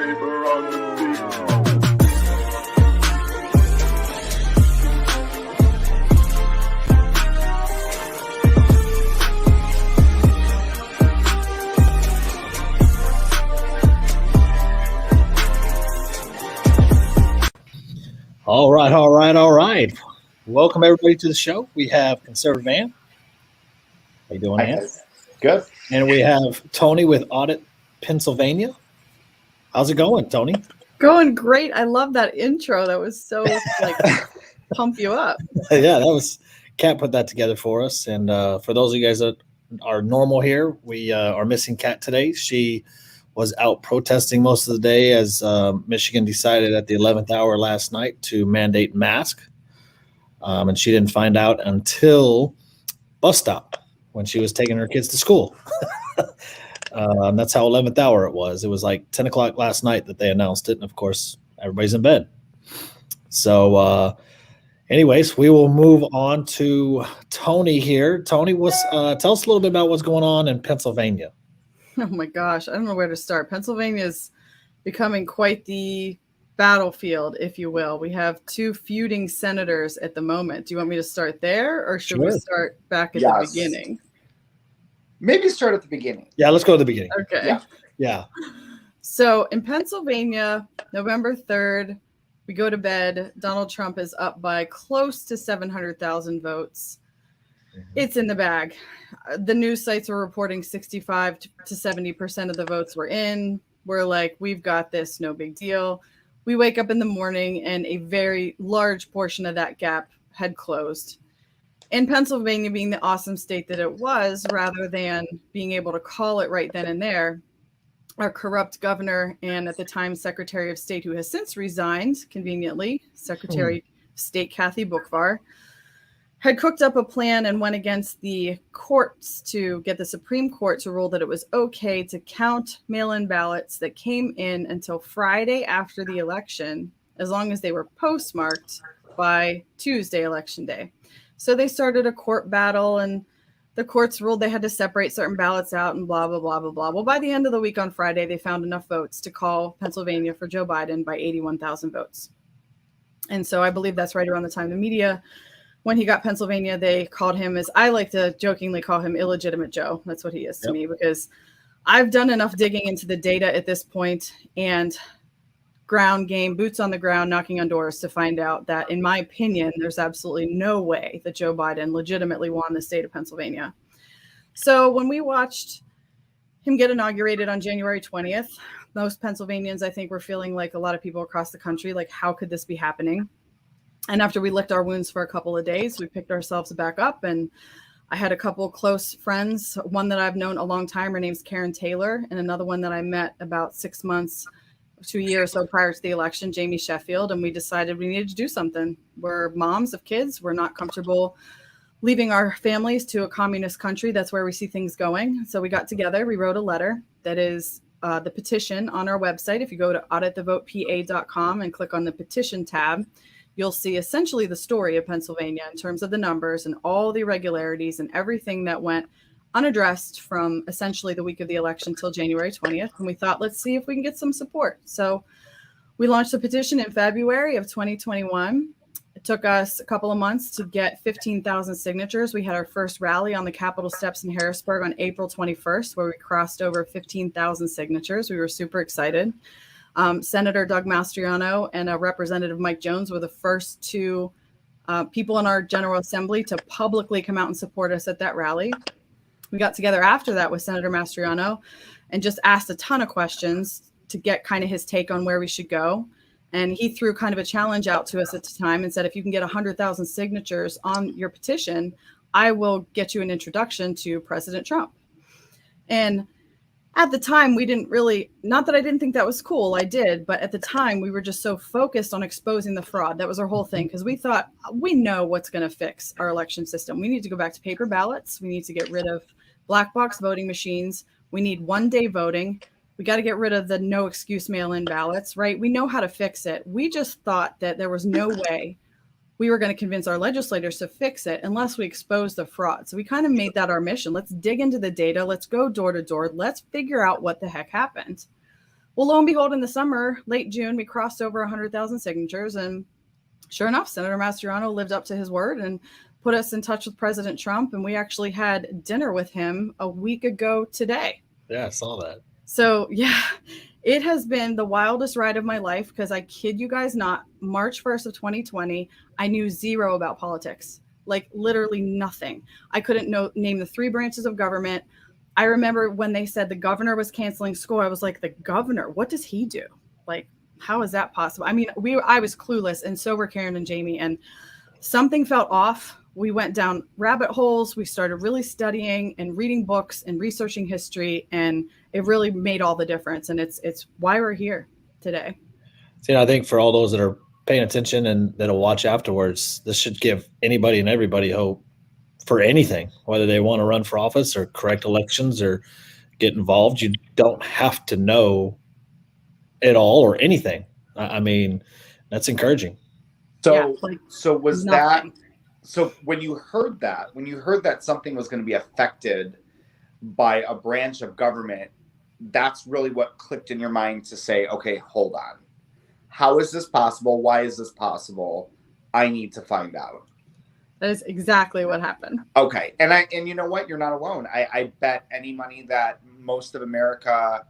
labor on the field. All right. Welcome everybody to the show. We have Conservative Ann. How you doing, Ann? Good. And we have Toni with Audit Pennsylvania. How's it going, Toni? Going great. I love that intro. That was so pump you up. Yeah, that was Kat put that together for us. And for those of you guys that are normal here, we are missing Kat today. She was out protesting most of the day as Michigan decided at the 11th hour last night to mandate mask. And she didn't find out until bus stop when she was taking her kids to school. That's how 11th hour it was. It was like 10 o'clock last night that they announced it. And of course, everybody's in bed. So anyways, we will move on to Toni here. Toni, tell us a little bit about what's going on in Pennsylvania. Oh my gosh, I don't know where to start. Pennsylvania is becoming quite the battlefield, if you will. We have two feuding senators at the moment. Do you want me to start there, or should we start back at the beginning? Maybe start at the beginning. Yeah, let's go to the beginning. Okay. Yeah. So in Pennsylvania, November 3rd, we go to bed. Donald Trump is up by close to 700,000 votes. It's in the bag. The news sites were reporting 65 to 70% of the votes were in. We're like, we've got this, no big deal. We wake up in the morning and a very large portion of that gap had closed. In Pennsylvania, being the awesome state that it was, rather than being able to call it right then and there, our corrupt governor and at the time Secretary of State, who has since resigned, conveniently, Secretary of State Kathy Boockvar, had cooked up a plan and went against the courts to get the Supreme Court to rule that it was okay to count mail-in ballots that came in until Friday after the election, as long as they were postmarked by Tuesday, Election Day. So they started a court battle, and the courts ruled they had to separate certain ballots out and blah, blah, blah, blah, blah. Well, by the end of the week on Friday, they found enough votes to call Pennsylvania for Joe Biden by 81,000 votes. And so I believe that's right around the time the media, when he got Pennsylvania, they called him, as I like to jokingly call him, illegitimate Joe. That's what he is to me, because I've done enough digging into the data at this point and ground game, boots on the ground, knocking on doors to find out that, in my opinion, there's absolutely no way that Joe Biden legitimately won the state of Pennsylvania. So when we watched him get inaugurated on January 20th, most Pennsylvanians, I think, were feeling like a lot of people across the country, like, how could this be happening? And after we licked our wounds for a couple of days, we picked ourselves back up. And I had a couple close friends, one that I've known a long time, her name's Karen Taylor, and another one that I met about 6 months to a year or so prior to the election, Jamie Sheffield. And we decided we needed to do something. We're moms of kids. We're not comfortable leaving our families to a communist country. That's where we see things going. So we got together. We wrote a letter that is the petition on our website. If you go to auditthevotepa.com and click on the petition tab, you'll see essentially the story of Pennsylvania in terms of the numbers and all the irregularities and everything that went unaddressed from essentially the week of the election till January 20th. And we thought, let's see if we can get some support. So we launched the petition in February of 2021. It took us a couple of months to get 15,000 signatures. We had our first rally on the Capitol steps in Harrisburg on April 21st, where we crossed over 15,000 signatures. We were super excited. Senator Doug Mastriano and Representative Mike Jones were the first two people in our General Assembly to publicly come out and support us at that rally. We got together after that with Senator Mastriano and just asked a ton of questions to get kind of his take on where we should go. And he threw kind of a challenge out to us at the time and said, if you can get 100,000 signatures on your petition, I will get you an introduction to President Trump. And at the time, we didn't really, not that I didn't think that was cool, I did, but at the time we were just so focused on exposing the fraud. That was our whole thing, because we thought, we know what's going to fix our election system. We need to go back to paper ballots. We need to get rid of black box voting machines. We need one-day voting. We got to get rid of the no excuse mail-in ballots, right? We know how to fix it. We just thought that there was no way we were going to convince our legislators to fix it unless we expose the fraud. So we kind of made that our mission. Let's dig into the data. Let's go door to door. Let's figure out what the heck happened. Well, lo and behold, in the summer, late June, we crossed over 100,000 signatures. And sure enough, Senator Mastriano lived up to his word and put us in touch with President Trump. And we actually had dinner with him a week ago today. Yeah, I saw that. So, yeah, it has been the wildest ride of my life because I kid you guys not, March 1st of 2020, I knew zero about politics, like literally nothing. I couldn't name the 3 branches of government. I remember when they said the governor was canceling school, I was like, the governor, what does he do? Like, how is that possible? I mean, I was clueless, and so were Karen and Jamie, and something felt off. We went down rabbit holes. We started really studying and reading books and researching history, and it really made all the difference. And it's why we're here today. So, I think for all those that are paying attention and that'll watch afterwards, this should give anybody and everybody hope for anything, whether they want to run for office or correct elections or get involved. You don't have to know it all or anything. I mean, that's encouraging. So, Yeah, so was nothing. that, so when you heard that something was going to be affected by a branch of government, that's really what clicked in your mind to say, okay, hold on. How is this possible? Why is this possible? I need to find out. That is exactly what happened. Okay. And you know what? You're not alone. I bet any money that most of America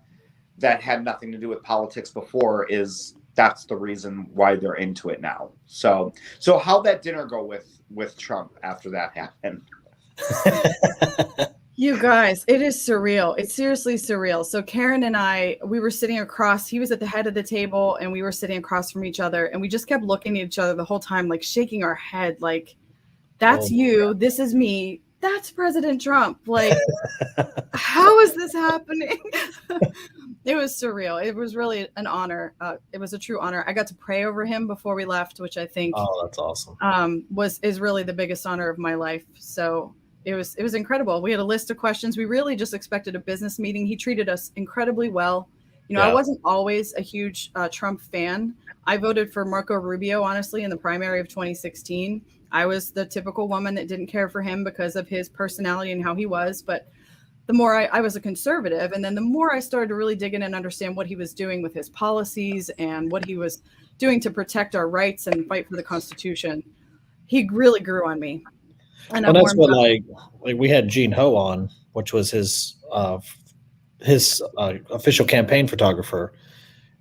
that had nothing to do with politics before that's the reason why they're into it now. So how'd that dinner go with Trump after that happened? You guys, it is surreal. It's seriously surreal. So Karen and I, we were sitting across, he was at the head of the table and we were sitting across from each other, and we just kept looking at each other the whole time, like shaking our head, like, that's you, this is me, that's President Trump. Like, how is this happening? It was surreal. It was really an honor. It was a true honor. I got to pray over him before we left, which I think that's awesome. is really the biggest honor of my life. So it was incredible. We had a list of questions. We really just expected a business meeting. He treated us incredibly well. You know, I wasn't always a huge Trump fan. I voted for Marco Rubio, honestly, in the primary of 2016. I was the typical woman that didn't care for him because of his personality and how he was. But the more I was a conservative, and then the more I started to really dig in and understand what he was doing with his policies and what he was doing to protect our rights and fight for the Constitution, he really grew on me. And that's what like we had Gene Ho on, which was his official campaign photographer,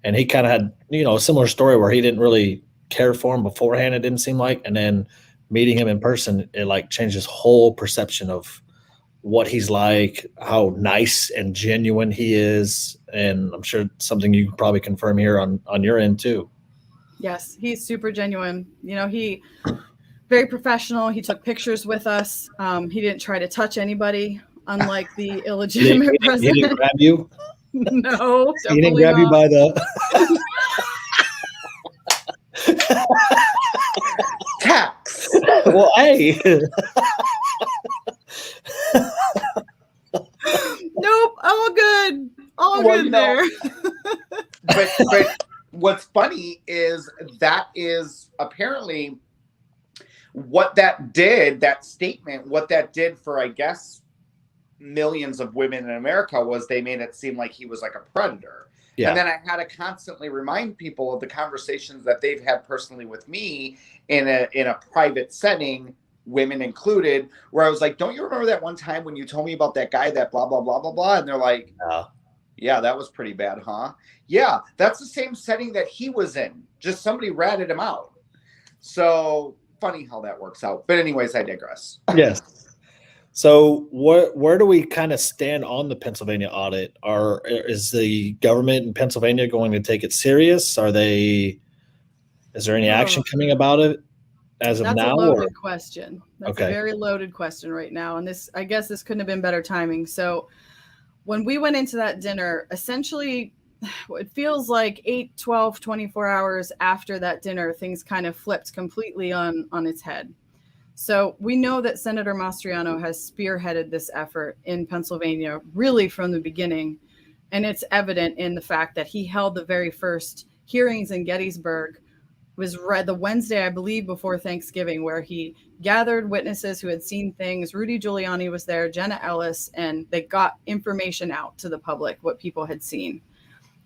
and he kind of had a similar story where he didn't really care for him beforehand. It didn't seem like, and then meeting him in person, it like changed his whole perception of what he's like, how nice and genuine he is, and I'm sure something you can probably confirm here on your end too. Yes, he's super genuine. You know, he very professional. He took pictures with us. He didn't try to touch anybody, unlike the illegitimate president. He didn't grab you? No, he didn't grab you by the tax. Well, hey. Nope, all good. All good there. But what's funny is that is apparently what that did, that statement, what that did for, I guess, millions of women in America was they made it seem like he was like a predator. Yeah. And then I had to constantly remind people of the conversations that they've had personally with me in a private setting, women included, where I was like, don't you remember that one time when you told me about that guy that blah, blah, blah, blah, blah? And they're like, yeah, that was pretty bad, huh? Yeah, that's the same setting that he was in. Just somebody ratted him out. So funny how that works out. But anyways, I digress. Yes. So where do we kind of stand on the Pennsylvania audit? Is the government in Pennsylvania going to take it serious? Is there any action coming about it as of now? That's a loaded question. That's a very loaded question right now. And I guess this couldn't have been better timing. So when we went into that dinner, essentially it feels like 8, 12, 24 hours after that dinner, things kind of flipped completely on its head. So we know that Senator Mastriano has spearheaded this effort in Pennsylvania really from the beginning. And it's evident in the fact that he held the very first hearings in Gettysburg, was read the Wednesday, I believe, before Thanksgiving, where he gathered witnesses who had seen things. Rudy Giuliani was there, Jenna Ellis, and they got information out to the public, what people had seen.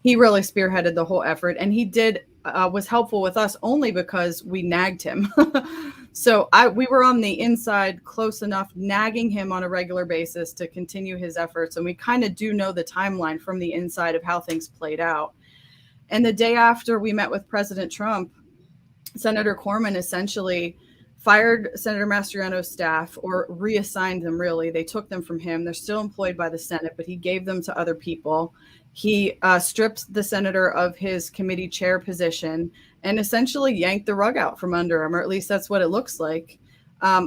he really spearheaded the whole effort, and he did was helpful with us only because we nagged him. So we were on the inside close enough, nagging him on a regular basis to continue his efforts. And we kind of do know the timeline from the inside of how things played out. And the day after we met with President Trump, Senator Corman essentially fired Senator Mastriano's staff, or reassigned them, really. They took them from him. They're still employed by the Senate, but he gave them to other people. He stripped the senator of his committee chair position and essentially yanked the rug out from under him, or at least that's what it looks like.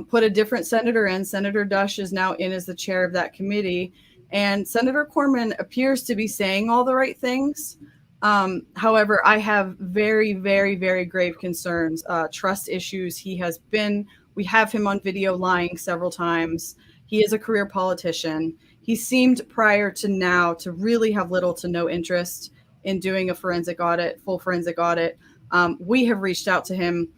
Put a different senator in. Senator Dush is now in as the chair of that committee. And Senator Corman appears to be saying all the right things. However, I have very, very, very grave concerns, trust issues. We have him on video lying several times. He is a career politician. He seemed prior to now to really have little to no interest in doing a forensic audit, full forensic audit. We have reached out to him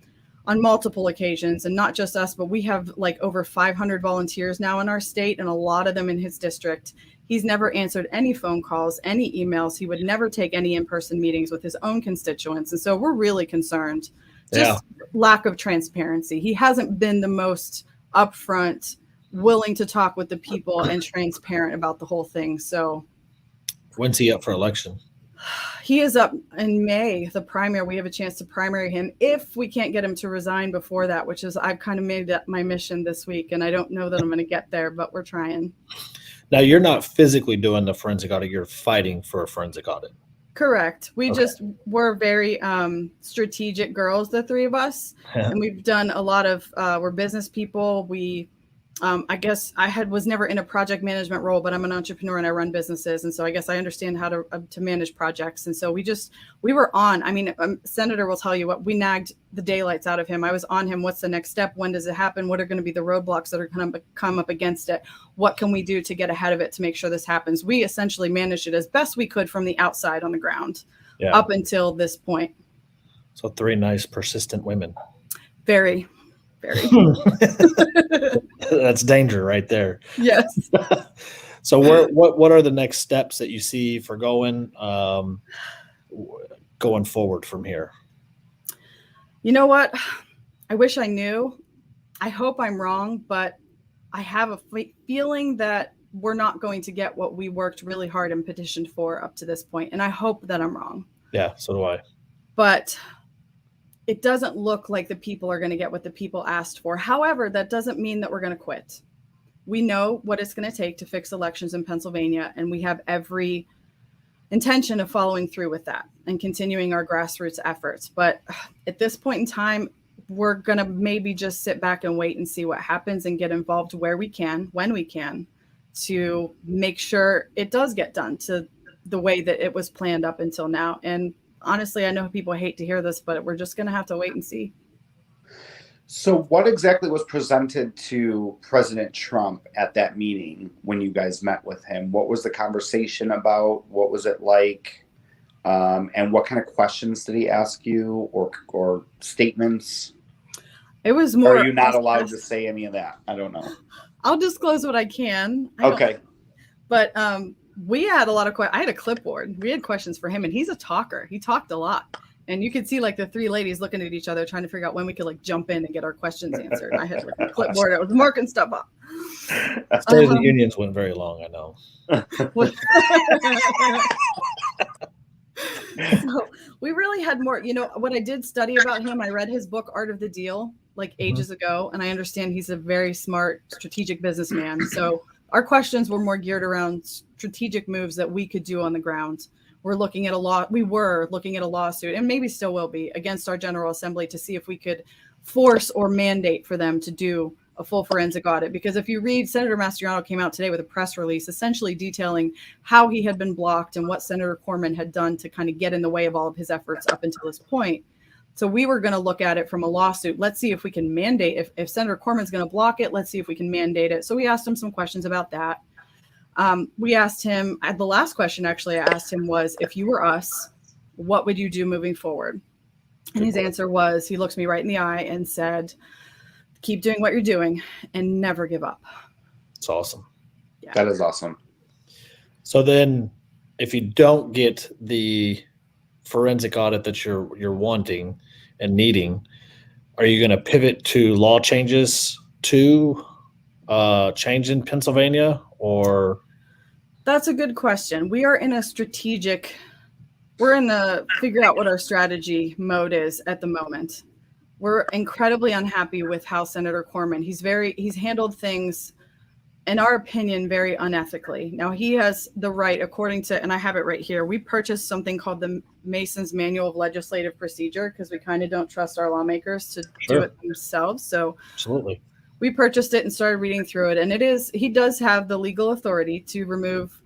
on multiple occasions, and not just us, but we have like over 500 volunteers now in our state, and a lot of them in his district. He's never answered any phone calls, any emails. He would never take any in-person meetings with his own constituents. And so we're really concerned. Just lack of transparency. He hasn't been the most upfront, willing to talk with the people and transparent about the whole thing. So when's he up for election? He is up in May, the primary. We have a chance to primary him if we can't get him to resign before that, which is, I've kind of made that my mission this week, and I don't know that I'm going to get there, but we're trying. Now, you're not physically doing the forensic audit. You're fighting for a forensic audit. Correct. We're very strategic girls, the three of us. And we've done a lot of, we're business people. I guess was never in a project management role, but I'm an entrepreneur and I run businesses. And so I guess I understand how to manage projects. And so we were on, Senator will tell you what, we nagged the daylights out of him. I was on him. What's the next step? When does it happen? What are going to be the roadblocks that are going to come up against it? What can we do to get ahead of it to make sure this happens? We essentially managed it as best we could from the outside on the ground up until this point. So 3 nice, persistent women. Very, very. That's danger right there. Yes. So what are the next steps that you see for going forward from here? You know what? I wish I knew. I hope I'm wrong, but I have a feeling that we're not going to get what we worked really hard and petitioned for up to this point. And I hope that I'm wrong. Yeah, so do I. But it doesn't look like the people are going to get what the people asked for. However, that doesn't mean that we're going to quit. We know what it's going to take to fix elections in Pennsylvania, and we have every intention of following through with that and continuing our grassroots efforts. But at this point in time, we're going to maybe just sit back and wait and see what happens and get involved where we can, when we can, to make sure it does get done to the way that it was planned up until now. And honestly, I know people hate to hear this, but we're just going to have to wait and see. So what exactly was presented to President Trump at that meeting when you guys met with him? What was the conversation about? What was it like? And what kind of questions did he ask you, or statements? It was more. Or are you not allowed to say any of that? I don't know. I'll disclose what I can. Okay. But we had a lot of questions. I had a clipboard. We had questions for him, and he's a talker. He talked a lot. And you could see like the 3 ladies looking at each other, trying to figure out when we could like jump in and get our questions answered. And I had like a clipboard. I was marking stuff up. State of the Unions went very long, I know. So we really had more, what I did study about him, I read his book, Art of the Deal, like ages ago. And I understand he's a very smart, strategic businessman. So our questions were more geared around strategic moves that we could do on the ground. We were looking at a lawsuit, and maybe still will be, against our General Assembly to see if we could force or mandate for them to do a full forensic audit. Because if you read, Senator Mastriano came out today with a press release essentially detailing how he had been blocked and what Senator Corman had done to kind of get in the way of all of his efforts up until this point. So we were going to look at it from a lawsuit. Let's see if we can mandate, if Senator Corman's going to block it, let's see if we can mandate it. So we asked him some questions about that. We asked him, the last question actually I asked him was, if you were us, what would you do moving forward? And his answer was, he looked me right in the eye and said, keep doing what you're doing and never give up. It's awesome. Yeah. That is awesome. So then if you don't get the forensic audit that you're wanting and needing, are you going to pivot to law changes to change in Pennsylvania, or? That's a good question. We're in the figure out what our strategy mode is at the moment. We're incredibly unhappy with how Senator Corman, he's handled things, in our opinion, very unethically. Now, he has the right, according to, and I have it right here, we purchased something called the Mason's Manual of Legislative Procedure because we kind of don't trust our lawmakers to do it themselves. So absolutely, we purchased it and started reading through it. And he does have the legal authority to remove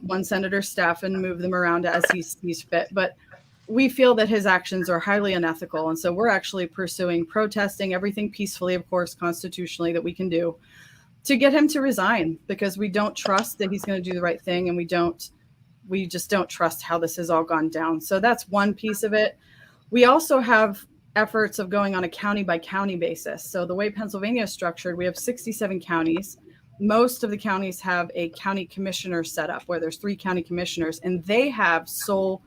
one senator's staff and move them around as he sees fit. But we feel that his actions are highly unethical. And so we're actually pursuing protesting everything peacefully, of course, constitutionally, that we can do to get him to resign, because we don't trust that he's going to do the right thing. And we just don't trust how this has all gone down. So that's one piece of it. We also have efforts of going on a county by county basis. So the way Pennsylvania is structured, we have 67 counties. Most of the counties have a county commissioner set up where there's 3 county commissioners, and they have sole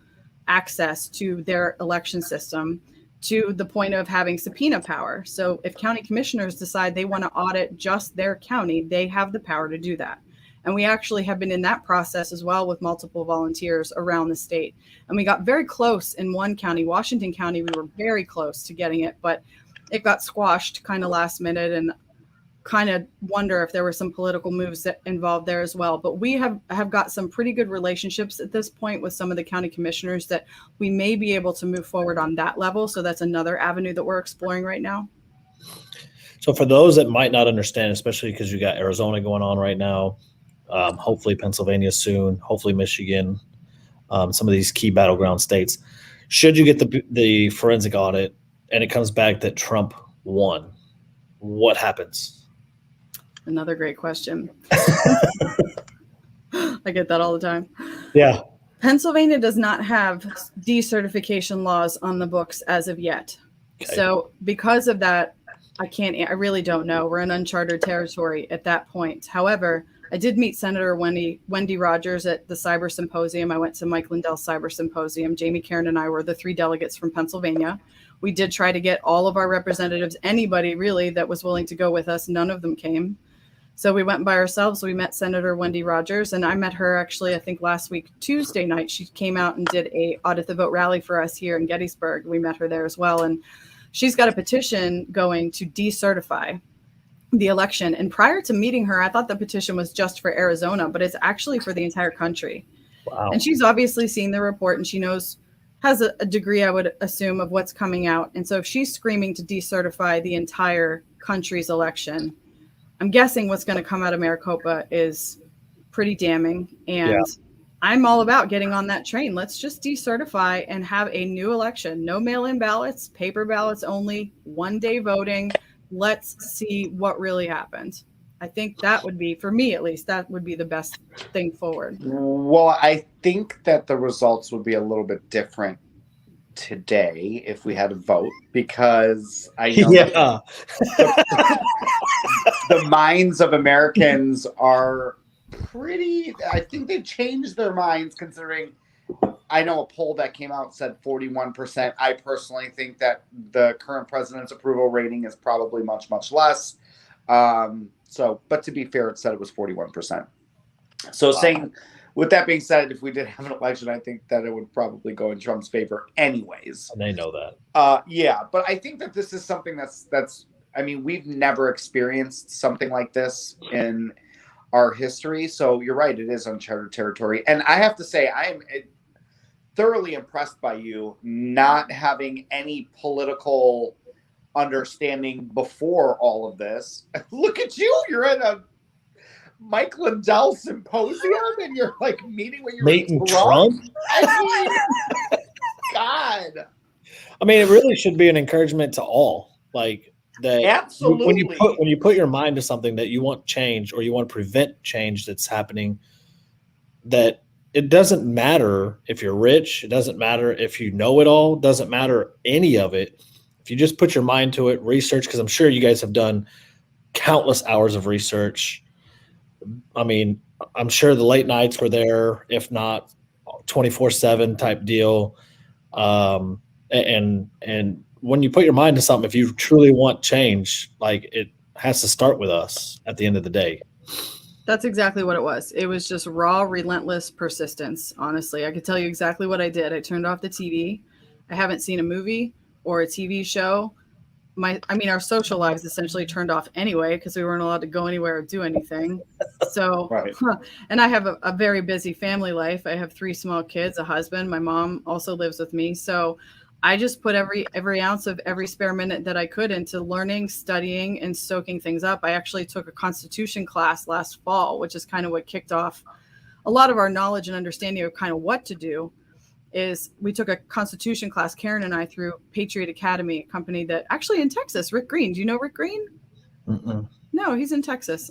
access to their election system to the point of having subpoena power. So if county commissioners decide they want to audit just their county, they have the power to do that. And we actually have been in that process as well with multiple volunteers around the state. And we got very close in one county, Washington County. We were very close to getting it, but it got squashed kind of last minute, and kind of wonder if there were some political moves that involved there as well. But we have got some pretty good relationships at this point with some of the county commissioners that we may be able to move forward on that level. So that's another avenue that we're exploring right now. So for those that might not understand, especially because you got Arizona going on right now, hopefully Pennsylvania soon, hopefully Michigan, some of these key battleground states, should you get the forensic audit and it comes back that Trump won, what happens? Another great question. I get that all the time. Yeah. Pennsylvania does not have decertification laws on the books as of yet. Okay. So because of that, I really don't know. We're in uncharted territory at that point. However, I did meet Senator Wendy Rogers at the Cyber Symposium. I went to Mike Lindell's Cyber Symposium. Jamie Karen and I were the 3 delegates from Pennsylvania. We did try to get all of our representatives, anybody really that was willing to go with us. None of them came. So we went by ourselves. We met Senator Wendy Rogers, and I met her actually, I think last week, Tuesday night. She came out and did a Audit the Vote rally for us here in Gettysburg. We met her there as well. And she's got a petition going to decertify the election. And prior to meeting her, I thought the petition was just for Arizona, but it's actually for the entire country. Wow. And she's obviously seen the report, and she has a degree, I would assume, of what's coming out. And so if she's screaming to decertify the entire country's election, I'm guessing what's going to come out of Maricopa is pretty damning. And I'm all about getting on that train. Let's just decertify and have a new election. No mail-in ballots, paper ballots only, one-day voting. Let's see what really happened. I think that would be, for me at least, that would be the best thing forward. Well, I think that the results would be a little bit different today if we had a vote, because I know the minds of Americans are I think they've changed their minds, considering I know a poll that came out said 41%. I personally think that the current president's approval rating is probably much, much less. But to be fair, it said it was 41%. So saying, with that being said, if we did have an election, I think that it would probably go in Trump's favor anyways. And they know that. But I think that this is something that's I mean, we've never experienced something like this in our history. So you're right, it is uncharted territory. And I have to say, I am thoroughly impressed by you not having any political understanding before all of this. Look at you, you're at a Mike Lindell Symposium and you're like meeting with your Trump. I mean, God. I mean, it really should be an encouragement to all. Like that. Absolutely. When you put your mind to something that you want change or you want to prevent change that's happening, that it doesn't matter if you're rich. It doesn't matter if you know it all. It doesn't matter any of it. If you just put your mind to it, research, because I'm sure you guys have done countless hours of research. I mean, I'm sure the late nights were there, if not 24/7 type deal. And when you put your mind to something, if you truly want change, like it has to start with us at the end of the day. That's exactly what it was. It was just raw, relentless persistence. Honestly, I could tell you exactly what I did. I turned off the TV. I haven't seen a movie or a TV show. Our social lives essentially turned off anyway because we weren't allowed to go anywhere or do anything. So, Right. And I have a very busy family life. I have 3 small kids, a husband. My mom also lives with me. So I just put every ounce of every spare minute that I could into learning, studying, and soaking things up. I actually took a Constitution class last fall, which is kind of what kicked off a lot of our knowledge and understanding of kind of what to do. Is we took a Constitution class, Karen and I, through Patriot Academy, a company that actually in Texas, Rick Green. Do you know Rick Green? Mm-mm. No, he's in Texas.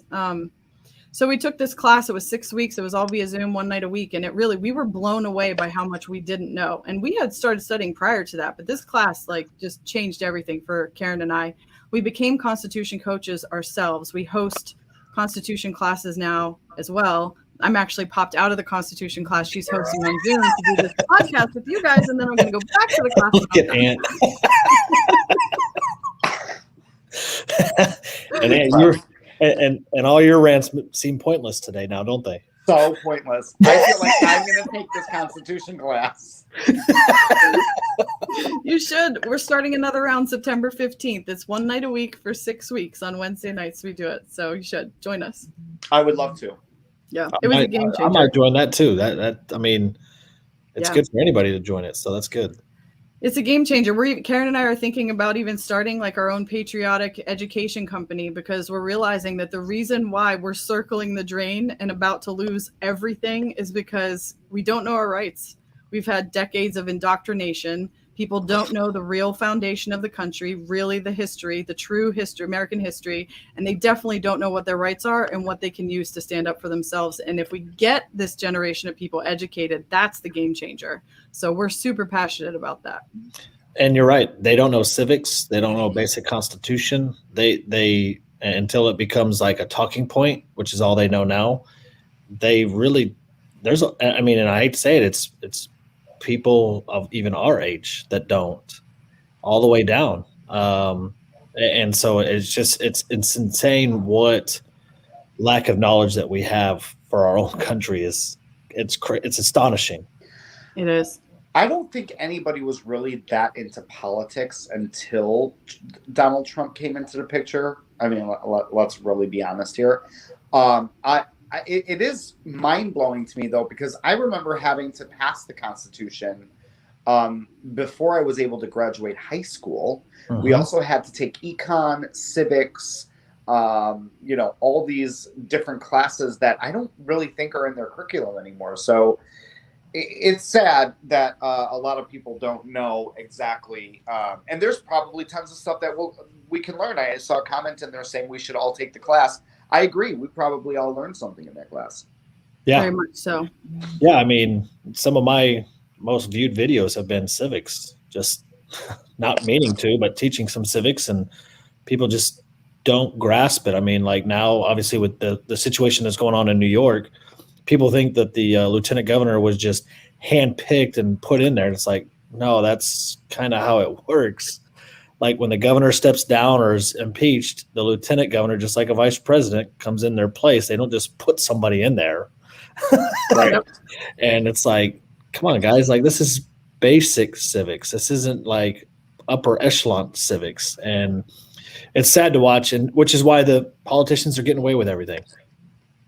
So we took this class. It was 6 weeks. It was all via Zoom, one night a week. And we were blown away by how much we didn't know. And we had started studying prior to that, but this class just changed everything for Karen and I. We became Constitution coaches ourselves. We host Constitution classes now as well. I'm actually popped out of the Constitution class. She's hosting on Zoom to do this podcast with you guys, and then I'm going to go back to the class. Look at Aunt. and all your rants seem pointless today now, don't they? So pointless. I feel like I'm going to take this Constitution class. You should. We're starting another round September 15th. It's one night a week for 6 weeks. On Wednesday nights we do it. So you should join us. I would love to. Yeah, it was a game changer. I might join that too. It's Yeah. good for anybody to join it, so that's good. It's a game changer. Karen and I are thinking about even starting like our own patriotic education company because we're realizing that the reason why we're circling the drain and about to lose everything is because we don't know our rights. We've had decades of indoctrination. People don't know the real foundation of the country, really the history, the true history, American history, and they definitely don't know what their rights are and what they can use to stand up for themselves. And if we get this generation of people educated, that's the game changer. So we're super passionate about that. And you're right. They don't know civics. They don't know basic Constitution. They until it becomes like a talking point, which is all they know now. They really, and I hate to say it, it's people of even our age that don't, all the way down. And so it's insane what lack of knowledge that we have for our own country is. It's astonishing. It is. I don't think anybody was really that into politics until Donald Trump came into the picture. I mean, let's really be honest here. It is mind-blowing to me, though, because I remember having to pass the Constitution before I was able to graduate high school. Mm-hmm. We also had to take econ, civics, all these different classes that I don't really think are in their curriculum anymore. So it's sad that a lot of people don't know exactly. And there's probably tons of stuff that we can learn. I saw a comment in there saying we should all take the class. I agree. We probably all learned something in that class. Yeah, very much so. Yeah, I mean, some of my most viewed videos have been civics, just not meaning to, but teaching some civics, and people just don't grasp it. I mean, like now, obviously, with the situation that's going on in New York, people think that the lieutenant governor was just handpicked and put in there. It's like, no, that's kind of how it works. Like when the governor steps down or is impeached, the lieutenant governor, just like a vice president, comes in their place. They don't just put somebody in there. Right. And it's like, come on, guys. Like, this is basic civics. This isn't like upper echelon civics. And it's sad to watch, and which is why the politicians are getting away with everything.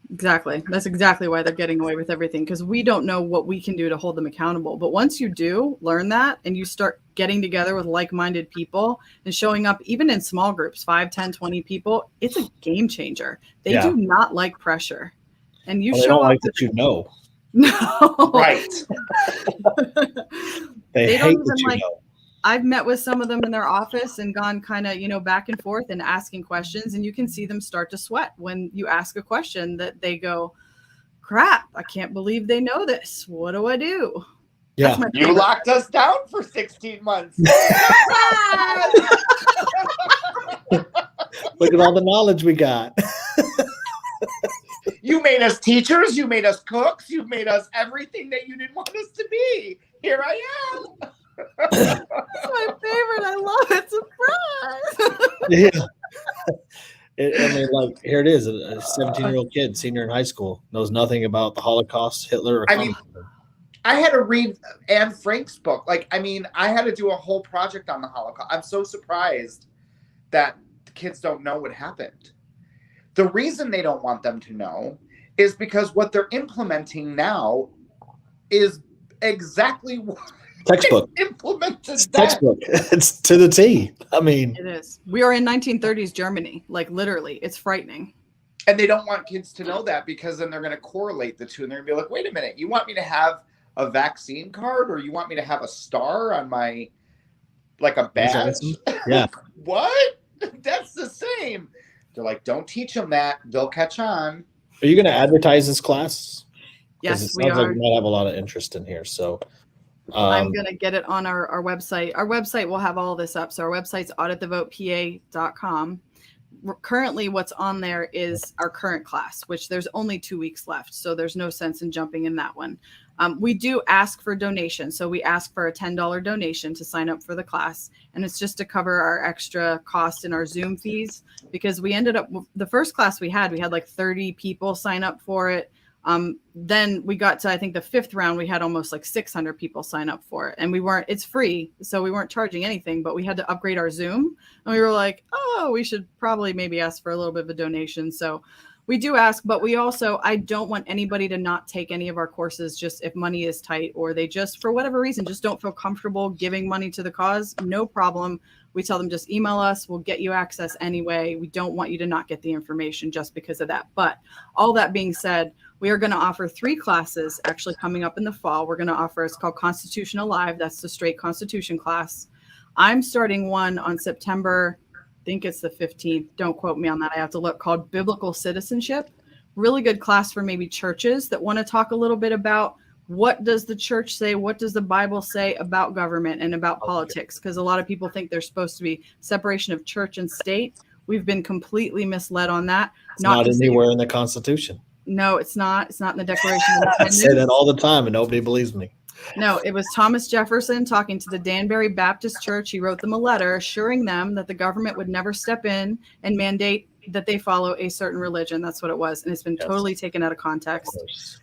Exactly. That's exactly why they're getting away with everything, because we don't know what we can do to hold them accountable. But once you do learn that and you start getting together with like-minded people and showing up even in small groups, 5, 10, 20 people, it's a game changer. They do not like pressure. And you they don't like that you know. No. Right. They hate that you know. I've met with some of them in their office and gone kind of, back and forth and asking questions, and you can see them start to sweat when you ask a question that they go, crap, I can't believe they know this. What do I do? Yeah. You locked us down for 16 months. Look at all the knowledge we got. You made us teachers. You made us cooks. You made us everything that you didn't want us to be. Here I am. That's my favorite. I love it. Surprise. Yeah. I mean, like, here it is. A 17-year-old kid, senior in high school, knows nothing about the Holocaust, Hitler, or I mean, I had to read Anne Frank's book. Like, I mean, I had to do a whole project on the Holocaust. I'm so surprised that the kids don't know what happened. The reason they don't want them to know is because what they're implementing now is exactly what textbook. Implemented It's textbook. It's to the T. I mean, It is. We are in 1930s Germany. Like literally, it's frightening. And they don't want kids to know that because then they're going to correlate the two and they're going to be like, wait a minute, you want me to have a vaccine card or you want me to have a star on my, like a badge? Yeah. What? That's the same. They're like, don't teach them that. They'll catch on. Are you going to advertise this class? Yes, it we sounds like are. we might have a lot of interest in here. So I'm going to get it on our website. Our website will have all this up. So our website's auditthevotepa.com. Currently, what's on there is our current class, which there's only 2 weeks left. So there's no sense in jumping in that one. We do ask for donations. So we ask for a $10 donation to sign up for the class. And it's just to cover our extra cost in our Zoom fees, because we ended up, the first class we had like 30 people sign up for it. Then we got to, I think the 5th round, we had almost like 600 people sign up for it, and it's free. So we weren't charging anything, but we had to upgrade our Zoom, and we were like, oh, we should probably maybe ask for a little bit of a donation. So we do ask, but we also, I don't want anybody to not take any of our courses just if money is tight, or they just, for whatever reason, just don't feel comfortable giving money to the cause. No problem. We tell them, just email us. We'll get you access anyway. We don't want you to not get the information just because of that. But all that being said, we are going to offer 3 classes actually coming up in the fall. We're going to offer, it's called Constitution Alive. That's the straight Constitution class. I'm starting one on September, I think it's the 15th. Don't quote me on that. I have to look, called Biblical Citizenship. Really good class for maybe churches that want to talk a little bit about what does the church say? What does the Bible say about government and about politics? Because a lot of people think there's supposed to be separation of church and state. We've been completely misled on that. It's not anywhere in the Constitution. No, it's not. It's not in the Declaration of I Independence. say that all the time and nobody believes me. No, it was Thomas Jefferson talking to the Danbury Baptist Church. He wrote them a letter assuring them that the government would never step in and mandate that they follow a certain religion. That's what it was. And it's been totally taken out of context.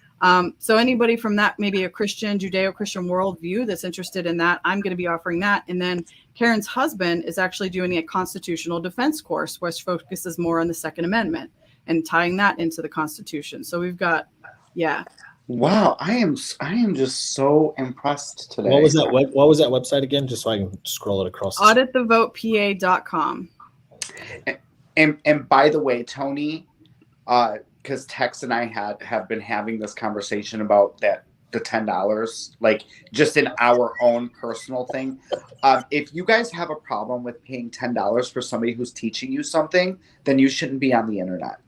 So anybody from that, maybe a Christian, Judeo-Christian worldview that's interested in that, I'm going to be offering that. And then Karen's husband is actually doing a constitutional defense course, which focuses more on the Second Amendment and tying that into the Constitution. So we've got, yeah. Wow, I am just so impressed today. What was that website again? Just so I can scroll it across. Auditthevotepa.com. And by the way, Toni, because Tex and I have been having this conversation about the $10, like just in our own personal thing. If you guys have a problem with paying $10 for somebody who's teaching you something, then you shouldn't be on the internet.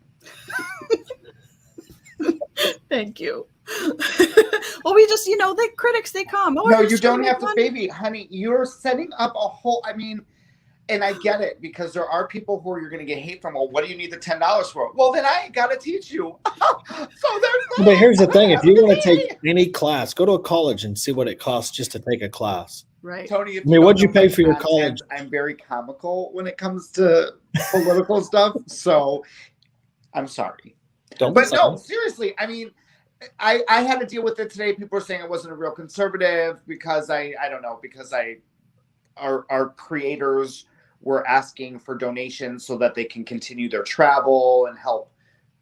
Thank you. Well, we just, the critics, they come. No, you don't have to, baby, honey. You're setting up a whole, and I get it, because there are people who you're going to get hate from. Well, what do you need the $10 for? Well, then I ain't got to teach you. So there's. But here's the thing: if you want to take any class, go to a college and see what it costs just to take a class. Right. Toni, what'd you pay for your college? I'm very comical when it comes to political stuff, so I'm sorry. But no, seriously, I had to deal with it today. People were saying I wasn't a real conservative because I don't know, because our creators were asking for donations so that they can continue their travel and help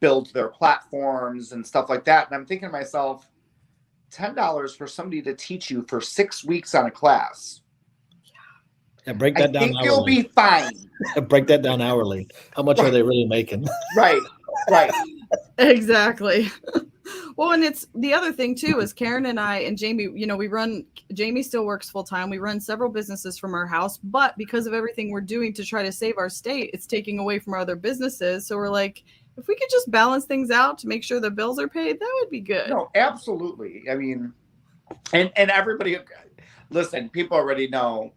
build their platforms and stuff like that. And I'm thinking to myself, $10 for somebody to teach you for 6 weeks on a class. Yeah, break that down. I think you'll be fine. Break that down hourly. How much are they really making? Right. Exactly. Well, and it's the other thing too is Karen and I and Jamie, Jamie still works full time. We run several businesses from our house, but because of everything we're doing to try to save our state, it's taking away from our other businesses. So we're like, if we could just balance things out to make sure the bills are paid, that would be good. No, absolutely. And everybody, listen, people already know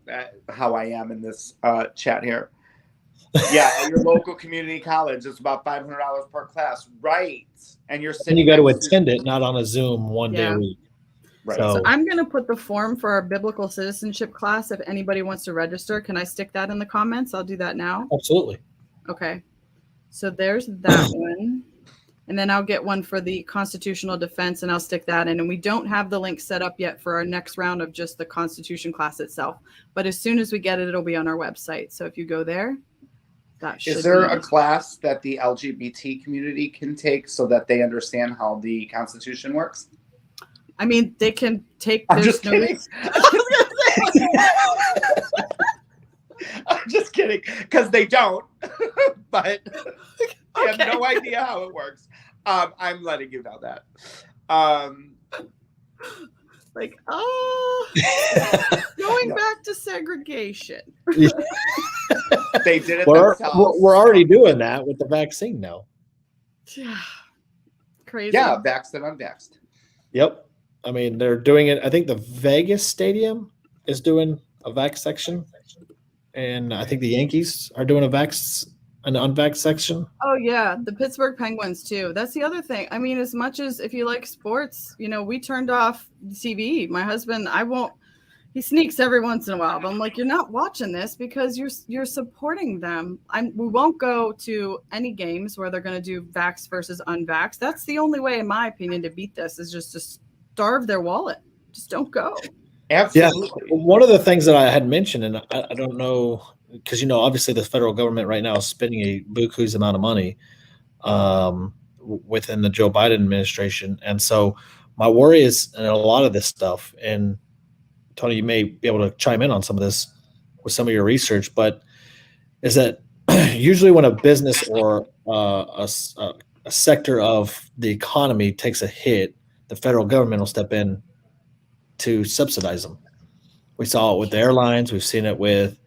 how I am in this chat here. Yeah, at your local community college, it's about $500 per class, right? And you're And sitting you got to next attend it, not on a Zoom one day Yeah. a week. Right. So So I'm going to put the form for our biblical citizenship class. If anybody wants to register, can I stick that in the comments? I'll do that now. absolutely. Okay. So there's that one. And then I'll get one for the constitutional defense and I'll stick that in. And we don't have the link set up yet for our next round of just the Constitution class itself. But as soon as we get it, it'll be on our website. So if you go there, that should Is there be... a class that the LGBT community can take so that they understand how the Constitution works? I mean, they can take... I'm there's just kidding. I'm just kidding, because they don't. But I have no idea how it works. I'm letting you know that. Going back to segregation. They did it We're themselves. already doing that with the vaccine now. Yeah. Crazy. Yeah, vaxxed and unvaxxed. Yep. I mean, they're doing it. I think the Vegas Stadium is doing a vax section. And I think the Yankees are doing an unvaxxed section. Oh yeah, the Pittsburgh Penguins too. That's the other thing. I mean, as much as if you like sports, we turned off the TV. My husband, he sneaks every once in a while, but I'm like, you're not watching this because you're supporting them. We won't go to any games where they're going to do vax versus unvax. That's the only way, in my opinion, to beat this is just to starve their wallet. Just don't go. Absolutely. Yeah. One of the things that I had mentioned, and I don't know, because obviously the federal government right now is spending a buku's amount of money within the Joe Biden administration, and so my worry is, and a lot of this stuff, and Tony, you may be able to chime in on some of this with some of your research, but is that usually when a business or a sector of the economy takes a hit, the federal government will step in to subsidize them. We saw it with the airlines. We've seen it with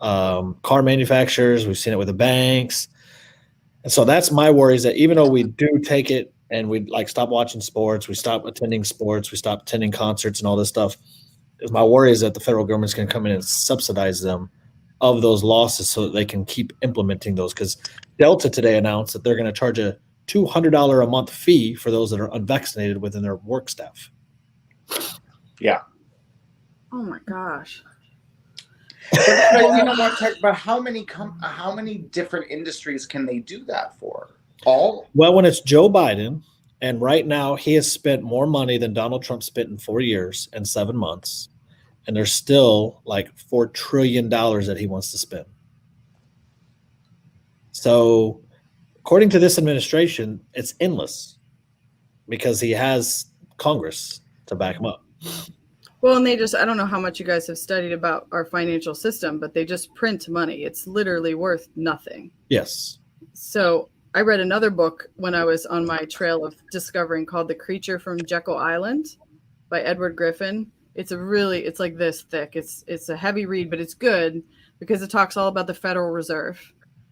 car manufacturers. We've seen it with the banks. And so that's my worry, is that even though we do take it and we stop watching sports, we stop attending sports, we stop attending concerts and all this stuff, my worry is that the federal government's going to come in and subsidize them of those losses so that they can keep implementing those. Because Delta today announced that they're going to charge a $200 a month fee for those that are unvaccinated within their work staff. Yeah. Oh my gosh. But you know what? But how many different industries can they do that for? All? Well, when it's Joe Biden, and right now he has spent more money than Donald Trump spent in 4 years and 7 months, and there's still $4 trillion that he wants to spend. So, according to this administration, it's endless because he has Congress to back him up. Well, and I don't know how much you guys have studied about our financial system, but they just print money. It's literally worth nothing. Yes. So I read another book when I was on my trail of discovering called The Creature from Jekyll Island by Edward Griffin. It's like this thick. It's a heavy read, but it's good because it talks all about the Federal Reserve.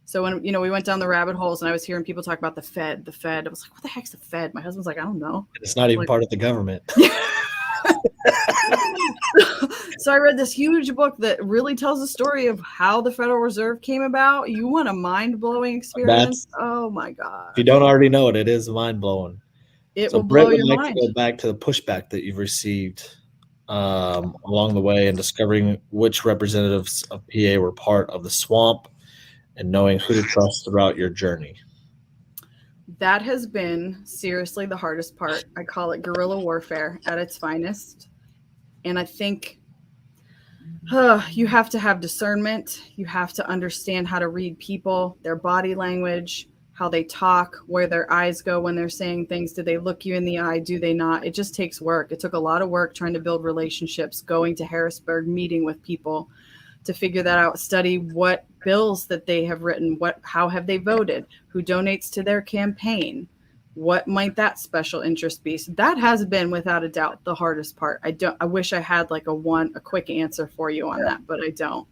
So when, we went down the rabbit holes and I was hearing people talk about the Fed, I was like, what the heck's the Fed? My husband's like, I don't know. It's not even part of the government. So I read this huge book that really tells the story of how the Federal Reserve came about. You want a mind-blowing experience? Oh my God. If you don't already know it, it is mind-blowing. It will blow your mind. To go back to the pushback that you've received along the way and discovering which representatives of PA were part of the swamp and knowing who to trust throughout your journey. That has been seriously the hardest part. I call it guerrilla warfare at its finest. And I think you have to have discernment. You have to understand how to read people, their body language, how they talk, where their eyes go when they're saying things. Do they look you in the eye? Do they not? It just takes work. It took a lot of work trying to build relationships, going to Harrisburg, meeting with people to figure that out, study what bills that they have written, how have they voted, who donates to their campaign, what might that special interest be. So that has been without a doubt the hardest part. I wish I had a quick answer for you on that, but I don't.